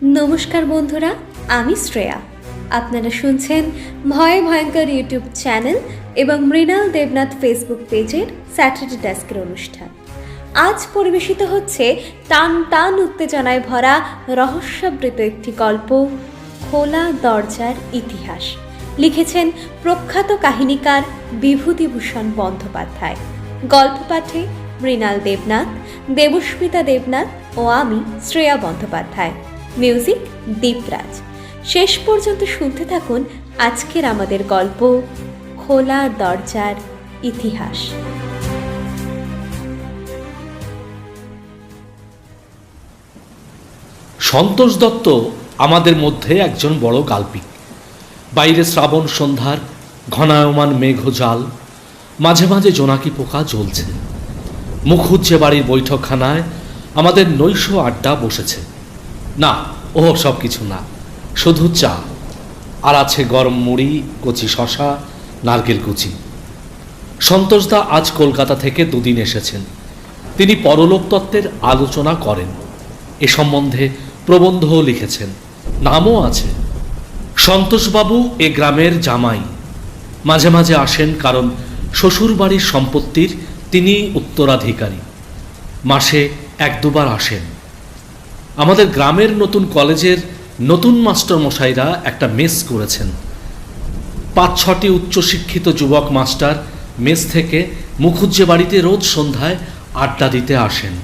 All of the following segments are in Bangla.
নমস্কার বন্ধুরা, আমি শ্রেয়া। আপনারা শুনছেন ভয়ে ভয়ঙ্কর ইউটিউব চ্যানেল এবং মৃণাল দেবনাথ ফেসবুক পেজের স্যাটারডে ডেস্কের অনুষ্ঠান। আজ পরিবেশিত হচ্ছে টান টান উত্তেজনায় ভরা রহস্যাবৃত একটি গল্প, খোলা দরজার ইতিহাস। লিখেছেন প্রখ্যাত কাহিনীকার বিভূতিভূষণ বন্দ্যোপাধ্যায়। গল্প পাঠে মৃণাল দেবনাথ, দেবস্মিতা দেবনাথ ও আমি শ্রেয়া বন্দ্যোপাধ্যায়। মিউজিক দীপরাজ। শেষ পর্যন্ত শুনতে থাকুন আজকের আমাদের গল্প, খোলা দরজার ইতিহাস। সন্তোষ দত্ত আমাদের মধ্যে একজন বড় গাল্পিক। বাইরে শ্রাবণ সন্ধ্যার ঘনায়মান মেঘজাল, মাঝে মাঝে জোনাকি পোকা জ্বলছে। মুখুজ্জে বাড়ির বৈঠকখানায় আমাদের নৈশ আড্ডা বসেছে। না, ও সব কিছু না, শুধু চা, আর আছে গরম মুড়ি, কচি শশা, নারকেল কুচি। সন্তোষদা আজ কলকাতা থেকে দুদিন এসেছেন। তিনি পরলোক তত্ত্বের আলোচনা করেন। এ সম্বন্ধে প্রবন্ধও লিখেছেন, নামও আছে। সন্তোষবাবু এ গ্রামের জামাই। মাঝে মাঝে আসেন, কারণ শ্বশুর বাড়ির সম্পত্তির তিনি উত্তরাধিকারী। মাসে এক দুবার আসেন। আমাদের গ্রামের নতুন কলেজের নতুন মাস্টার মশাইরা একটা মেস করেছেন। ৫-৬টি উচ্চশিক্ষিত যুবক মাস্টার মেস থেকে মুখুজ্জে বাড়িতে রোজ সন্ধ্যায় আড্ডা দিতে আসেন।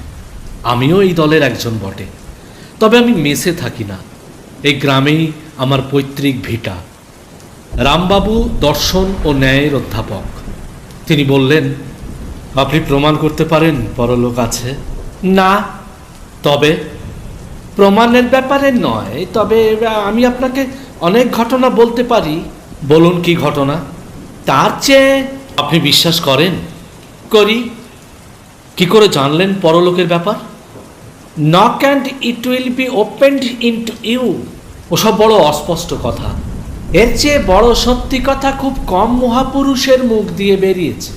আমিও এই দলের একজন বটে। তবে আমি মেসে থাকি না, এই গ্রামেই আমার পৈতৃক ভিটা। রামবাবু দর্শন ও ন্যায়ের অধ্যাপক। তিনি বললেন, আপনি প্রমাণ করতে পারেন পরলোক আছে? না। তবে? প্রমাণের ব্যাপারে নয়, তবে আমি আপনাকে অনেক ঘটনা বলতে পারি। বলুন, কি ঘটনা? তার চেয়ে আপনি বিশ্বাস করেন? করি। কি করে জানলেন পরলোকের ব্যাপার? Knock and it will be opened into you. ওসব বড় অস্পষ্ট কথা। এর চেয়ে বড় সত্যি কথা খুব কম মহাপুরুষের মুখ দিয়ে বেরিয়েছে।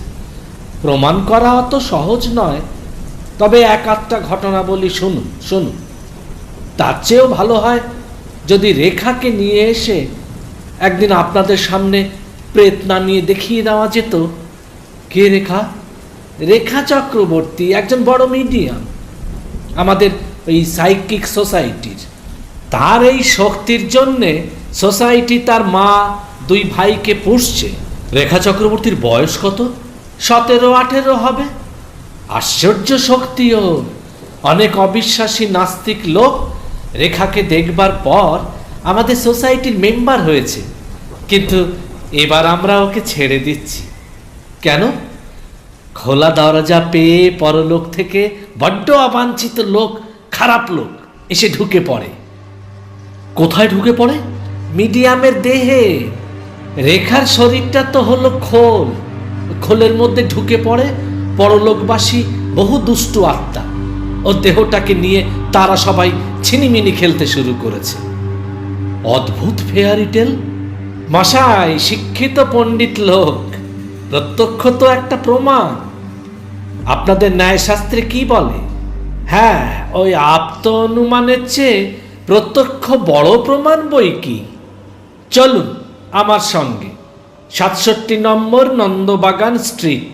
প্রমাণ করা অত সহজ নয়। তবে এক আধটা ঘটনা বলি, শুনুন শুনুন। তার চেয়েও ভালো হয় যদি রেখাকে নিয়ে এসে একদিন আপনাদের সামনে প্রেত নামিয়ে দেখিয়ে দেওয়া যেত। কে রেখা? রেখা চক্রবর্তী, একজন বড় মিডিয়াম আমাদের ওই সাইকিক সোসাইটির। তার এই শক্তির জন্যে সোসাইটি তার মা, 2 ভাইকে পুষছে। রেখা চক্রবর্তীর বয়স কত? 17-18 হবে। আশ্চর্য শক্তি ওর। অনেক অবিশ্বাসী নাস্তিক লোক রেখাকে দেখবার পর আমাদের সোসাইটির মেম্বার হয়েছে, কিন্তু এবার আমরা ওকে ছেড়ে দিচ্ছি। কেন? খোলা দরজা পেয়ে পরলোক থেকে বড্ড অবাঞ্ছিত লোক, খারাপ লোক এসে ঢুকে পড়ে। কোথায় ঢুকে পড়ে? মিডিয়ামের দেহে। রেখার শরীরটা তো হলো খোল, খোলের মধ্যে ঢুকে পড়ে পরলোকবাসী বহু দুষ্টু আত্মা। ও দেহটাকে নিয়ে তারা সবাই ছিনিমিনি খেলতে শুরু করেছে। অদ্ভুত ফেয়ারি টেল। মশাই শিক্ষিত পণ্ডিত লোক, প্রত্যক্ষ তো একটা প্রমাণ। আপনাদের ন্যায়শাস্ত্রে কি বলে? হ্যাঁ, ওই আপ্ত অনুমানের চেয়ে প্রত্যক্ষ বড় প্রমাণ বই কি। চলুন আমার সঙ্গে, 67 নম্বর নন্দবাগান স্ট্রিট।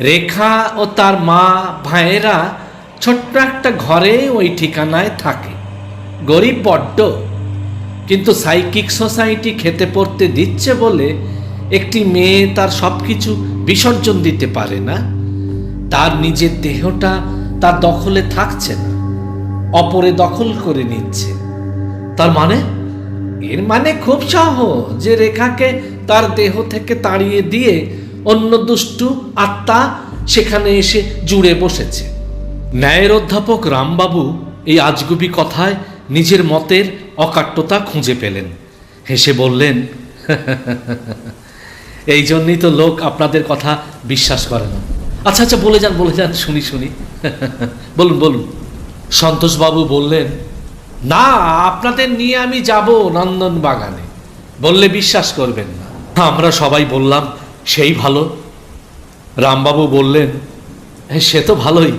রেখা ও তার মা ভাইয়েরা ছোট্ট একটা ঘরে ওই ঠিকানায় থাকে। গরিব বড্ড, কিন্তু সাইকিক সোসাইটি খেতে পড়তে দিচ্ছে বলে একটি মেয়ে তার সব কিছু বিসর্জন দিতে পারে না। তার নিজের দেহটা তার দখলে থাকছে না, অপরে দখল করে নিচ্ছে। তার মানে? এর মানে খুব সহজ, যে রেখাকে তার দেহ থেকে তাড়িয়ে দিয়ে অন্য দুষ্টু আত্মা সেখানে এসে জুড়ে বসেছে। ন্যায়ের অধ্যাপক রামবাবু এই আজগুবি কথায় নিজের মতের অকাট্যতা খুঁজে পেলেন। হেসে বললেন, এই জন্যই তো লোক আপনাদের কথা বিশ্বাস করে না। আচ্ছা আচ্ছা, বলে যান শুনি শুনি। বলুন বলুন। সন্তোষবাবু বললেন, না, আপনাদের নিয়ে আমি যাব নন্দন বাগানে, বললে বিশ্বাস করবেন না। আমরা সবাই বললাম, সেই ভালো। রামবাবু বললেন, সে তো ভালোই,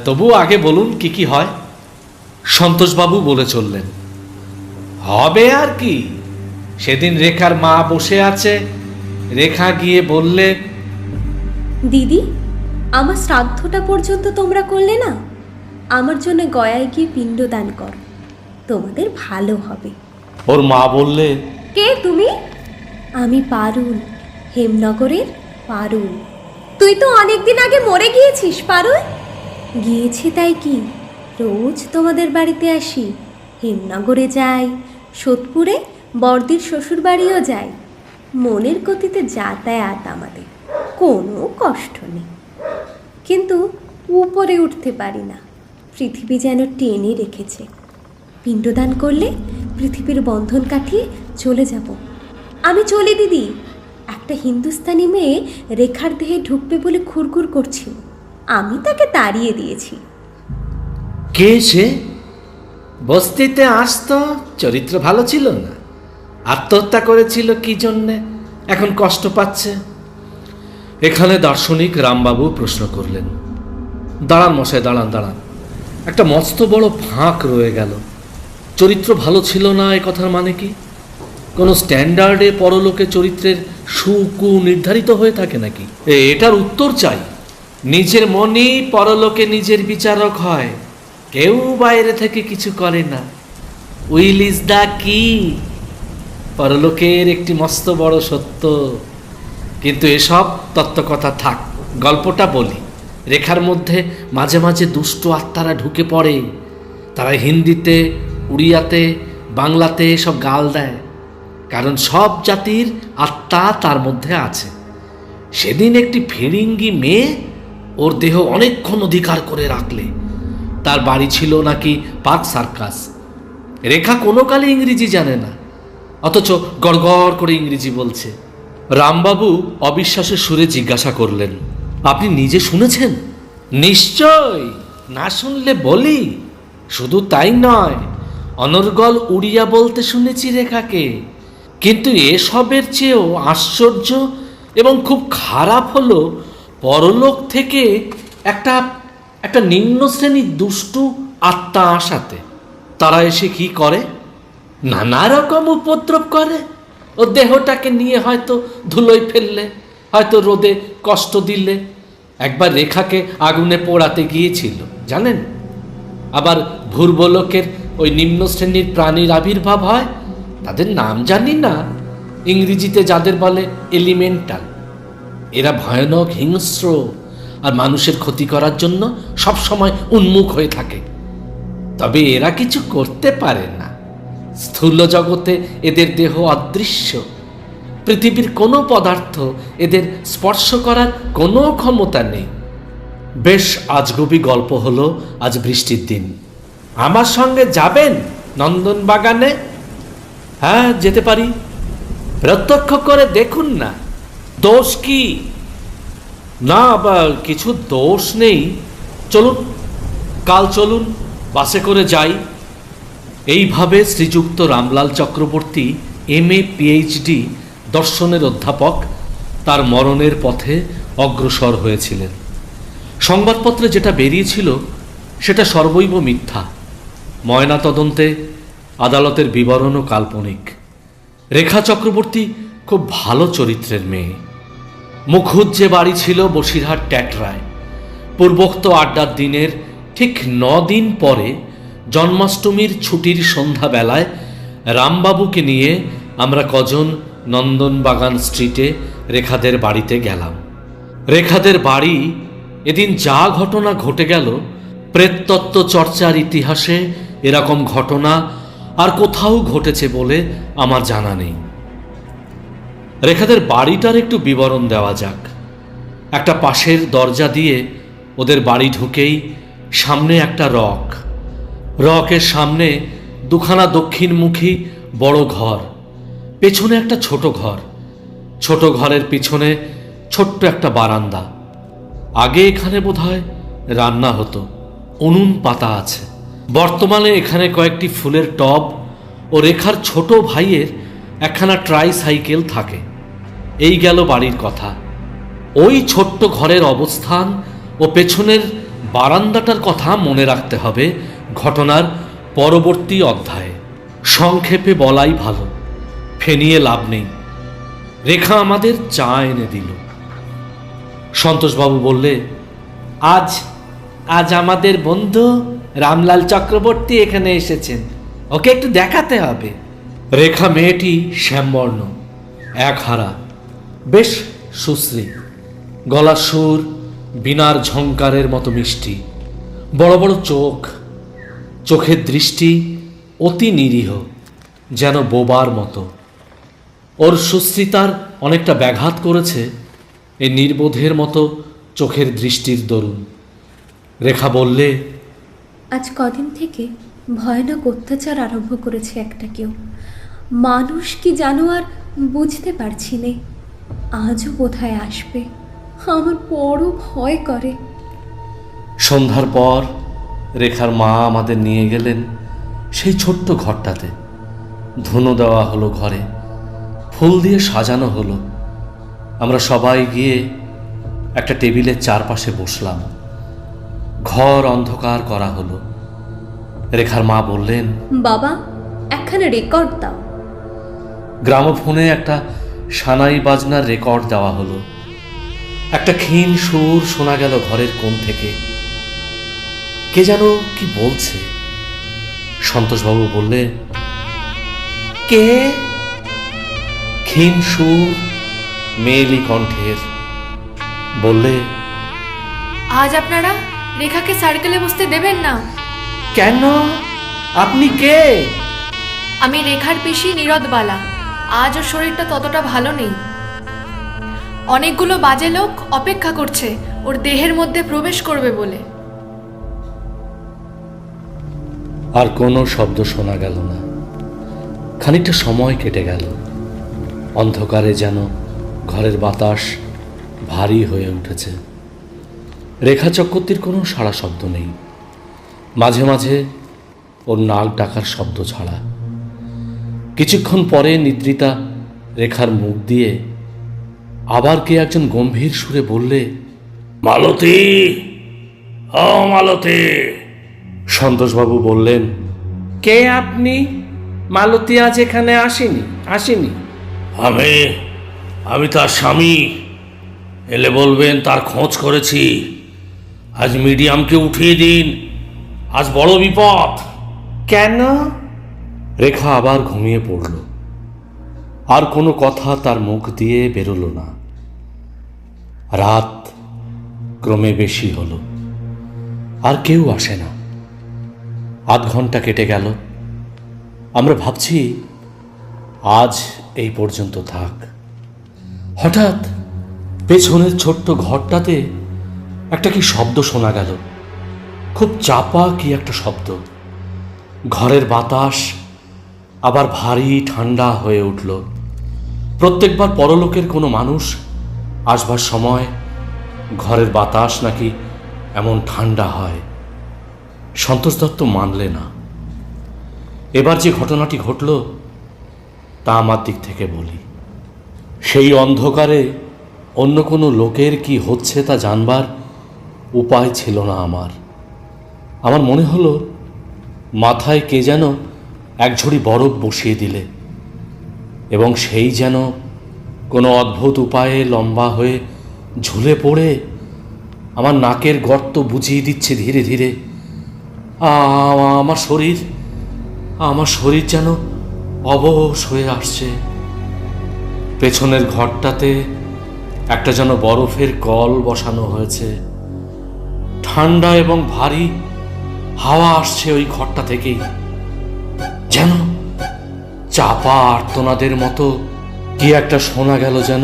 তবু আগে বলুন কি কি হয়। সন্তোষবাবু বলে চললেন, হবে আর কি। সেদিন রেখার মা বসে আছে, রেখা গিয়ে বললে, দিদি, আমার শ্রাদ্ধটা পর্যন্ত তোমরা করলে না, আমার জন্য গয়ায় গিয়ে পিণ্ডদান করো, তোমাদের ভালো হবে। ওর মা বললে, কে তুমি? আমি পারুল, হেমনগরের পারুল। তুই তো অনেকদিন আগে মরে গিয়েছিস পারুল। গিয়েছি তাই কি, রোজ তোমাদের বাড়িতে আসি, হেমনগরে যাই, সোদপুরে বড়দির শ্বশুর বাড়িও যাই। মনের গতিতে যাতায়াত আমাদের, কোনো কষ্ট নেই। কিন্তু উপরে উঠতে পারি না, পৃথিবী যেন টেনে রেখেছে। পিণ্ডদান করলে পৃথিবীর বন্ধন কাটিয়ে চলে যাব। আমি চলি দিদি। একটা হিন্দুস্তানি মেয়ে রেখার দেহে ঢুকবে বলে খুরখুর করছিল, আমি তাকে তাড়িয়ে দিয়েছি। কে সে? বস্তিতে আসতো, চরিত্র ভালো ছিল না, আত্মহত্যা করেছিল কি জন্যে, এখন কষ্ট পাচ্ছে। এখানে দার্শনিক রামবাবু প্রশ্ন করলেন। দাঁড়ান মশাই, দাঁড়ান দাঁড়ান, একটা মস্ত বড় ফাঁক রয়ে গেল। চরিত্র ভালো ছিল না এ কথার মানে কি? কোনো স্ট্যান্ডার্ডে পরলোকে চরিত্রের সুকু নির্ধারিত হয়ে থাকে নাকি? এটার উত্তর চাই। নিজের মনই পরলোকে নিজের বিচারক হয়, কেউ বাইরে থেকে কিছু করে না। উইল ইজ দ্য কি, পরলোকের একটি মস্ত বড় সত্য। কিন্তু এসব তত্ত্বকথা থাক, গল্পটা বলি। রেখার মধ্যে মাঝে মাঝে দুষ্ট আত্মারা ঢুকে পড়ে। তারা হিন্দিতে, উড়িয়াতে, বাংলাতে সব গাল দেয়, কারণ সব জাতির আত্মা তার মধ্যে আছে। সেদিন একটি ফিরিঙ্গি মেয়ে ওর দেহ অনেকক্ষণ অধিকার করে রাখলে। তার বাড়ি ছিল নাকি পার্ক সার্কাস। রেখা কোনো কালে ইংরেজি জানে না, অথচ গড়গড় করে ইংরেজি বলছে। রামবাবু অবিশ্বাসের সুরে জিজ্ঞাসা করলেন, আপনি নিজে শুনেছেন? নিশ্চয়, না শুনলে বলি। শুধু তাই নয়, অনর্গল উড়িয়া বলতে শুনেছি রেখাকে। কিন্তু এসবের চেয়েও আশ্চর্য এবং খুব খারাপ হলো, পরলোক থেকে একটা একটা নিম্ন শ্রেণীর দুষ্টু আত্মা আসাতে। তারা এসে কি করে? নানা রকম উপদ্রব করে। ও দেহটাকে নিয়ে হয়তো ধুলোয় ফেললে, হয়তো রোদে কষ্ট দিলে। একবার রেখাকে আগুনে পোড়াতে গিয়েছিল, জানেন। আবার ভূর্বলোকের ওই নিম্ন শ্রেণীর প্রাণীর আবির্ভাব হয়, তাদের নাম জানি না, ইংরেজিতে যাদের বলে এলিমেন্টাল। এরা ভয়ানক, হিংস্র আর মানুষের ক্ষতি করার জন্য সবসময় উন্মুখ হয়ে থাকে। তবে এরা কিছু করতে পারে না। স্থূল জগতে এদের দেহ অদৃশ্য। পৃথিবীর কোনো পদার্থ এদের স্পর্শ করার কোনো ক্ষমতা নেই। বেশ আজগুবি গল্প হলো আজ বৃষ্টির দিন। আমার সঙ্গে যাবেন নন্দনবাগানে? হ্যাঁ, যেতে পারি। প্রত্যক্ষ করে দেখুন না, দোষ কি? না, কিছু দোষ নেই। চলুন, কাল চলুন, বাসে করে যাই। এইভাবে শ্রীযুক্ত রামলাল চক্রবর্তী MA PhD দর্শনের অধ্যাপক তার মরণের পথে অগ্রসর হয়েছিলেন। সংবাদপত্রে যেটা বেরিয়েছিল সেটা সর্বৈব মিথ্যা। ময়নাতদন্তে আদালতের বিবরণও কাল্পনিক। রেখা চক্রবর্তী খুব ভালো চরিত্রের মেয়ে। মুখুজ্জে যে বাড়ি ছিল বসিরহাট ট্যাটরায়। পূর্বোক্ত আড্ডার দিনের ঠিক 9 দিন পরে জন্মাষ্টমীর ছুটির সন্ধ্যাবেলায় রামবাবুকে নিয়ে আমরা কজন নন্দনবাগান স্ট্রিটে রেখাদের বাড়িতে গেলাম। রেখাদের বাড়ি এদিন যা ঘটনা ঘটে গেল, প্রেততত্ত্ব চর্চার ইতিহাসে এরকম ঘটনা আর কোথাও ঘটেছে বলে আমার জানা নেই। রেখাদের বাড়িটার একটু বিবরণ দেওয়া যাক। একটা পাশের দরজা দিয়ে ওদের বাড়ি ঢুকেই সামনে একটা রক। রকের সামনে দুখানা দক্ষিণমুখী বড় ঘর, পেছনে একটা ছোট ঘর। ছোট ঘরের পিছনে ছোট্ট একটা বারান্দা। আগে এখানে বোধহয় রান্না হতো, উনুন পাতা আছে। বর্তমানে এখানে কয়েকটি ফুলের টব ও রেখার ছোট ভাইয়ের একখানা ট্রাইসাইকেল থাকে। এই গেল বাড়ির কথা। ওই ছোট্ট ঘরের অবস্থান ও পেছনের বারান্দাটার কথা মনে রাখতে হবে ঘটনার পরবর্তী অধ্যায়ে। সংক্ষেপে বলাই ভালো, ফেনিয়ে লাভ নেই। রেখা আমাদের চা এনে দিল। সন্তোষবাবু বললে, আজ আজ আমাদের বন্ধু রামলাল চক্রবর্তী এখানে এসেছেন, ওকে একটু দেখাতে হবে। রেখা মেয়েটি শ্যামবর্ণ, এক হারা, বেশ সুশ্রী, গলার সুর বীণার ঝংকারের মতো মিষ্টি, বড় বড় চোখ, চোখের দৃষ্টি অতি নিরীহ, যেন বোবার মতো। ওর সুশ্রীতার অনেকটা ব্যাঘাত করেছে এই নির্বোধের মতো চোখের দৃষ্টির দরুন। রেখা বললে, আজ কদিন থেকে ভয়ানক অত্যাচার আরম্ভ করেছে একটা কেউ। মানুষ কি জানো আর বুঝতে পারছি নে। আজও কোথায় আসবে, আমার বড় ভয় করে। সন্ধ্যার পর রেখার মা আমাদের নিয়ে গেলেন সেই ছোট্ট ঘরটাতে। ধুনো দেওয়া হলো ঘরে, ফুল দিয়ে সাজানো হলো। আমরা সবাই গিয়ে একটা টেবিলের চারপাশে বসলাম। ঘর অন্ধকার করা হলো। রেখার মা বললেন, বাবা, একখানা রেকর্ড দাও। গ্রামোফোনে একটা সানাই বাজনার রেকর্ড দেওয়া হলো। একটা ক্ষীণ সুর শোনা গেল ঘরের কোণ থেকে। কে যেন কি বলছে। সন্তোষবাবু বললে, কে? ক্ষীণ সুর মেয়েলি কণ্ঠের। বললে, আজ আপনারা রেখাকে সার্কেলে বসতে দেবেন না। কেন? আপনি কে? আমি রেখার পিসি নীরদবালা। আজ ওর শরীরটা ততটা ভালো নেই। অনেকগুলো বাজে লোক অপেক্ষা করছে ওর দেহের মধ্যে প্রবেশ করবে বলে। আর কোনো শব্দ শোনা গেল না। খানিকটা সময় কেটে গেল। অন্ধকারে যেন ঘরের বাতাস ভারী হয়ে উঠেছে। রেখা চক্রবর্তীর কোনো সাড়া শব্দ নেই, মাঝে মাঝে ওর নাক ডাকার শব্দ ছাড়া। কিছুক্ষণ পরে নিদ্রিতা রেখার মুখ দিয়ে আবার কে একজন গম্ভীর সুরে বললে, মালতী, ও মালতী। সন্তোষবাবু বললেন, কে আপনি? মালতী আজ এখানে আসেনি। আমি তার স্বামী। এলে বলবেন তার খোঁজ করেছি। আজ মিডিয়ামকে উঠিয়ে দিন, আজ বড় বিপদ। কেন? রেখা আবার ঘুমিয়ে পড়ল। আর কোনো কথা তার মুখ দিয়ে বেরোলো না। রাত ক্রমে বেশি হলো, আর কেউ আসে না। আধ ঘন্টা কেটে গেল। আমরা ভাবছি আজ এই পর্যন্ত থাক। হঠাৎ পেছনের ছোট্ট ঘরটাতে একটা কি শব্দ শোনা গেল, খুব চাপা কি একটা শব্দ। ঘরের বাতাস আবার ভারী ঠান্ডা হয়ে উঠল। প্রত্যেকবার পরলোকের কোনো মানুষ আসবার সময় ঘরের বাতাস নাকি এমন ঠান্ডা হয়। সন্তোষ দত্ত মানলে না। এবার যে ঘটনাটি ঘটল তা আমার দিক থেকে বলি। সেই অন্ধকারে অন্য কোনো লোকের কি হচ্ছে তা জানবার উপায় ছিল না আমার। আমার মনে হলো মাথায় কে যেন এক ঝুড়ি বরফ বসিয়ে দিলে, এবং সেই যেন কোনো অদ্ভুত উপায়ে লম্বা হয়ে ঝুলে পড়ে আমার নাকের গর্ত বুঝিয়ে দিচ্ছে ধীরে ধীরে। আমার শরীর যেন অবশ হয়ে আসছে। পেছনের ঘরটাতে একটা যেন বরফের কল বসানো হয়েছে। ঠান্ডা এবং ভারী হাওয়া আসছে ওই ঘরটা থেকেই, যেন চাপা আর্তনাদের মতো কি একটা শোনা গেল যেন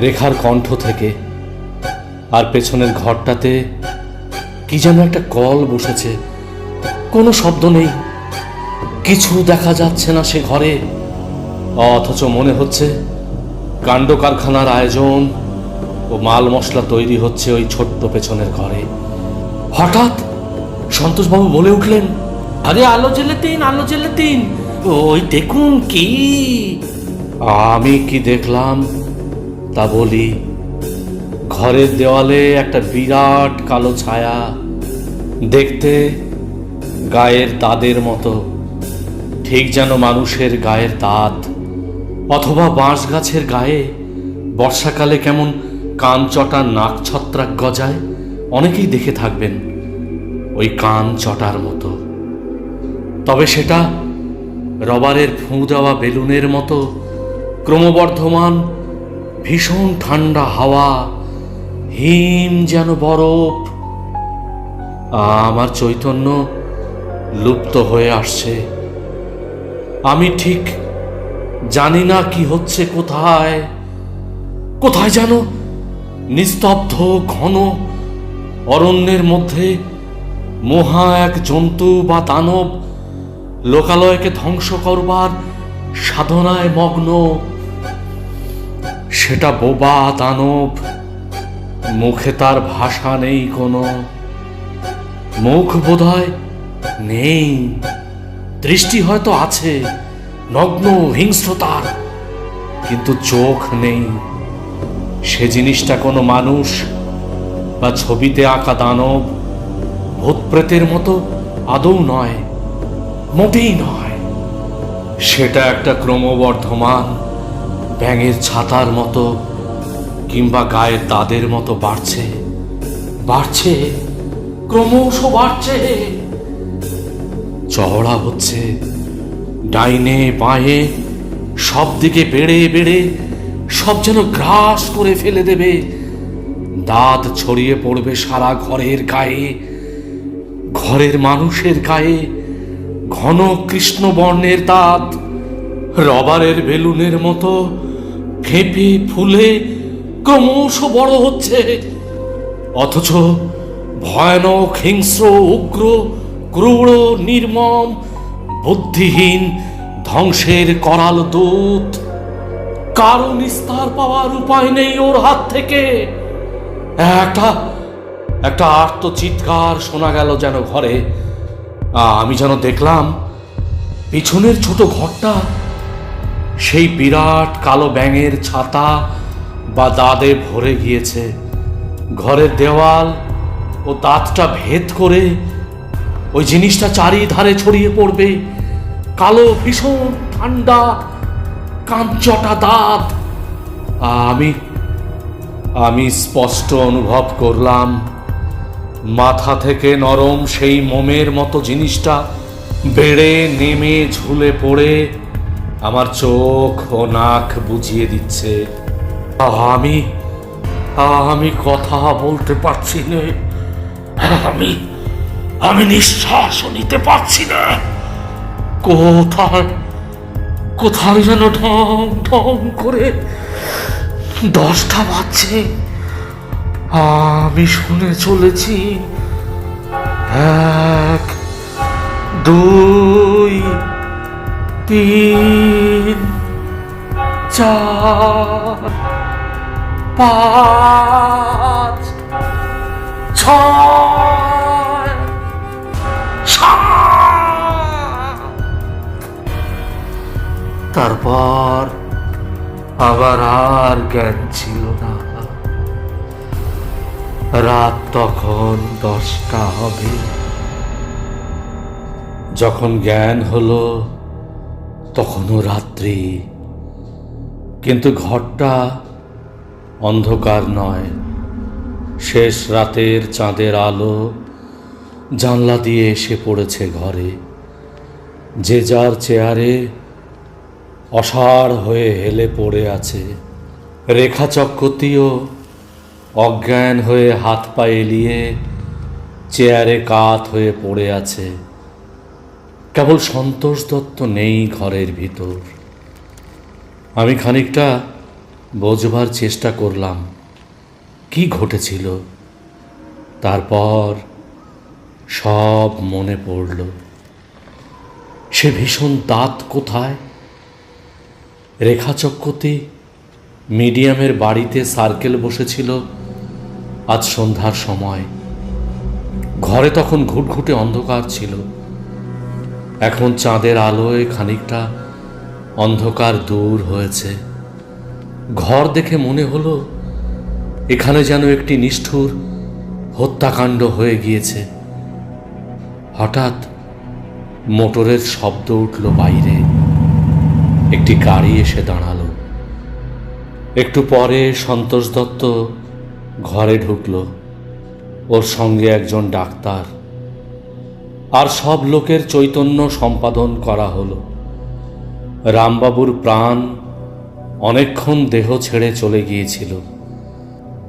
রেখার কণ্ঠ থেকে। আর পেছনের ঘরটাতে কি যেন একটা কল বসেছে। কোনো শব্দ নেই, কিছু দেখা যাচ্ছে না সে ঘরে, অথচ মনে হচ্ছে কাণ্ড কারখানার আয়োজন ও মাল মশলা তৈরি হচ্ছে ওই ছোট্ট পেছনের ঘরে। হঠাৎ সন্তোষবাবু বলে উঠলেন, আরে আলো জ্বেলে দিন, ওই দেখুন কি। আমি কি দেখলাম তা বলি। ঘরের দেওয়ালে একটা বিরাট কালো ছায়া, দেখতে গায়ের দাদের মতো, ঠিক ঠিক যেন মানুষের গায়ের দাঁত, অথবা বাঁশ গাছের গায়ে বর্ষাকালে কেমন কান চটা নাক ছত্রাক গজায়। অনেকেই দেখে থাকবেন ওই কান চটার মতো, তবে সেটা রবারের ফুঁ দেওয়া বেলুনের মতো ক্রমবর্ধমান ভীষণ ঠান্ডা হাওয়া, হিম যেন বরফ। আমার চৈতন্য লুপ্ত হয়ে আসছে। আমি ঠিক জানি না কি হচ্ছে, কোথায় কোথায় যেন নিস্তব্ধ ঘন অরণ্যের মধ্যে মহা এক জন্তু বা দানব লোকালয়কে ধ্বংস করবার সাধনায় মগ্ন। সেটা বোবা দানব, মুখে তার ভাষা নেই কোনো, মুখ বোধহয় নেই, দৃষ্টি হয়তো আছে নগ্ন হিংস্রতার, কিন্তু চোখ নেই। সে জিনিসটা কোনো মানুষ বা ছবিতে আঁকা দানব ভূত প্রেতের মতো আদৌ নয়, মোটেই নয়। সেটা একটা ক্রমবর্ধমান ব্যাঙের ছাতার মতো কিংবা গায়ের দাঁতের মতো বাড়ছে, বাড়ছে, ক্রমশ বাড়ছে, চওড়া হচ্ছে, ডাইনে বাঁয়ে সব দিকে বেড়ে বেড়ে সব যেন গ্রাস করে ফেলে দেবে। দাঁত ছড়িয়ে পড়বে সারা ঘরের গায়ে, ঘরের মানুষের গায়ে, ঘন কৃষ্ণবর্ণের দাঁত, রবারের বেলুনের মতো ফেঁপে ফুলে ক্রমশ বড় হচ্ছে, অথচ ভয়ানক হিংস্র উগ্র ক্রূর নির্মম বুদ্ধিহীন ধ্বংসের করাল দূত। কারো নিস্তার পাওয়ার উপায় নেই ওর হাত থেকে। একটা আর্ত চিৎকার শোনা গেল যেন ঘরে। আমি যেন দেখলাম পিছনের ছোট ঘরটা সেই বিরাট কালো ব্যাঙের ছাতা বা দাঁতে ভরে গিয়েছে। ঘরের দেওয়াল ও দাঁতটা ভেদ করে ওই জিনিসটা চারিধারে ছড়িয়ে পড়বে, কালো ভীষণ ঠান্ডা কাঁচটা দাঁত। আমি স্পষ্ট অনুভব করলাম মাথা থেকে নরম সেই মোমের মতো জিনিসটা বেড়ে নেমে ঝুলে পড়ে আমার চোখ ও নাক বুজিয়ে দিচ্ছে। আমি কথা বলতে পারছি না, আমি নিঃশ্বাসও নিতে পারছি না। কোথায় যেন ঢং ঢং করে 10টা বাজছে। আমি শুনে চলেছি 1 2 3 4 5 6 7। তারপর আবার আর জ্ঞান ছিল না। রাত তখন 10টা হবে। যখন জ্ঞান হলো তখনও রাত্রি, কিন্তু ঘরটা অন্ধকার নয়। শেষ রাতের চাঁদের আলো জানলা দিয়ে এসে পড়েছে ঘরে। যে যার চেয়ারে অসাড় হয়ে হেলে পড়ে আছে। রেখা চক্রবর্তীও অজ্ঞান হয়ে হাত পা এলিয়ে চেয়ারে কাত হয়ে পড়ে আছে। কেবল সন্তোষ দত্ত নেই ঘরের ভিতর। আমি খানিকটা বোঝবার চেষ্টা করলাম কি ঘটেছিল। তারপর সব মনে পড়ল। সে ভীষণ দাঁত কোথায়? রেখা চক্রবর্তী মিডিয়ামের বাড়িতে সার্কেল বসেছিল আজ সন্ধ্যার সময়। ঘরে তখন ঘুটঘুটে অন্ধকার ছিল। এখন চাঁদের আলোয় খানিকটা অন্ধকার দূর হয়েছে। ঘর দেখে মনে হলো এখানে যেন একটি নিষ্ঠুর হত্যাকাণ্ড হয়ে গিয়েছে। হঠাৎ মোটরের শব্দ উঠল বাইরে। একটি গাড়ি এসে দাঁড়ালো। একটু পরে সন্তোষ দত্ত ঘরে ঢুকল। ওর সঙ্গে একজন ডাক্তার। আর সব লোকের চৈতন্য সম্পাদন করা হলো। রামবাবুর প্রাণ অনেকক্ষণ দেহ ছেড়ে চলে গিয়েছিল।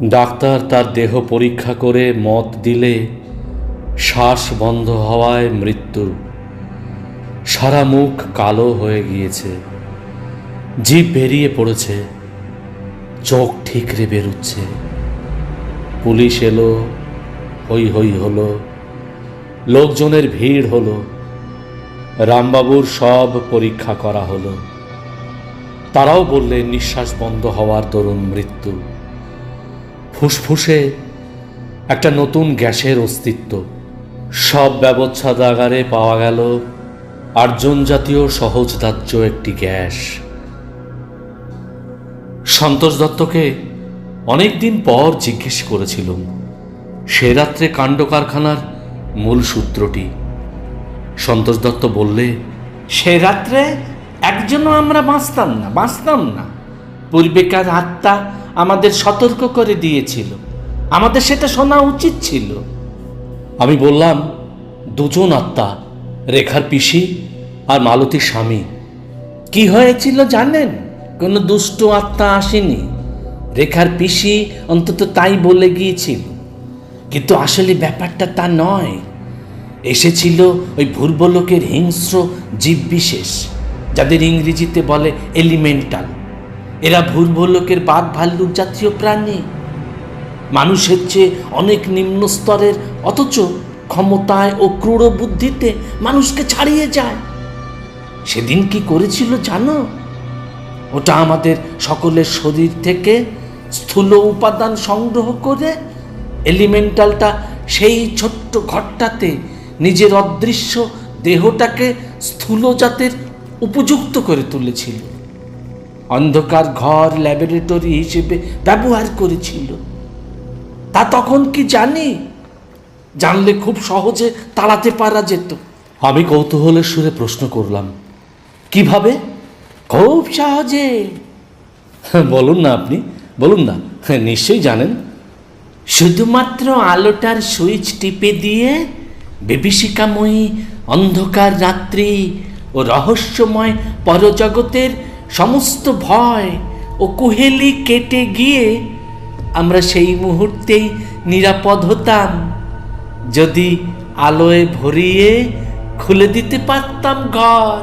ডাক্তার তার দেহ পরীক্ষা করে মত দিলে শ্বাস বন্ধ হওয়ায় মৃত্যু। সারা মুখ কালো হয়ে গিয়েছে, জিভ বেরিয়ে পড়েছে, চোখ ঠিকরে বেরুচ্ছে। পুলিশ এলো, হই হই হলো, লোকজনের ভিড় হলো। রামবাবুর সব পরীক্ষা করা হলো। তারাও বললেন নিঃশ্বাস বন্ধ হওয়ার দরুন মৃত্যু। ফুসফুসে একটা নতুন গ্যাসের অস্তিত্ব। সব ব্যবচ্ছেদাগারে পাওয়া গেল আর্জন জাতীয় সহজদাহ্য একটি গ্যাস। সন্তোষ দত্তকে অনেকদিন পর জিজ্ঞেস করেছিলাম সে রাত্রে কাণ্ড কারখানার মূল সূত্রটি। সন্তোষ দত্ত বললে, সে রাত্রে একজনও আমরা বাঁচতাম না। পূর্বেকার আত্মা আমাদের সতর্ক করে দিয়েছিল, আমাদের সেটা শোনা উচিত ছিল। আমি বললাম, দুজন আত্মা, রেখার পিসি আর মালতীর স্বামী। কি হয়েছিল জানেন? কোনো দুষ্ট আত্মা আসেনি। রেখার পিসি অন্তত তাই বলে গিয়েছিল, কিন্তু আসলে ব্যাপারটা তা নয়। এসেছিল ওই ভূর্বলোকের হিংস্র জীববিশেষ, যাদের ইংরেজিতে বলে এলিমেন্টাল। এরা ভূর্বলোকের বাঘ ভাল্লুক জাতীয় প্রাণী, মানুষের চেয়ে অনেক নিম্ন স্তরের, অথচ ক্ষমতায় ও ক্রূর বুদ্ধিতে মানুষকে ছাড়িয়ে যায়। সেদিন কি করেছিল জানো? ওটা আমাদের সকলের শরীর থেকে স্থূল উপাদান সংগ্রহ করে এলিমেন্টালটা সেই ছোট্ট ঘরটাতে নিজের অদৃশ্য দেহটাকে স্থূল জাতের উপযুক্ত করে তুলেছিল। অন্ধকার ঘর ল্যাবরেটরি হিসেবে ব্যবহার করেছিল। তা তখন কি জানি? জানলে খুব সহজে তাড়াতে পারা যেত। আমি কৌতূহলের সুরে প্রশ্ন করলাম, কিভাবে? খুব সহজে। বলুন না, আপনি বলুন না, নিশ্চয়ই জানেন। শুধুমাত্র আলোটার সুইচ টিপে দিয়ে বিভীষিকাময়ী অন্ধকার রাত্রি ও রহস্যময় পরজগতের সমস্ত ভয় ও কুহেলি কেটে গিয়ে আমরা সেই মুহূর্তেই নিরাপদ হতাম, যদি আলোয় ভরিয়ে খুলে দিতে পারতাম ঘর।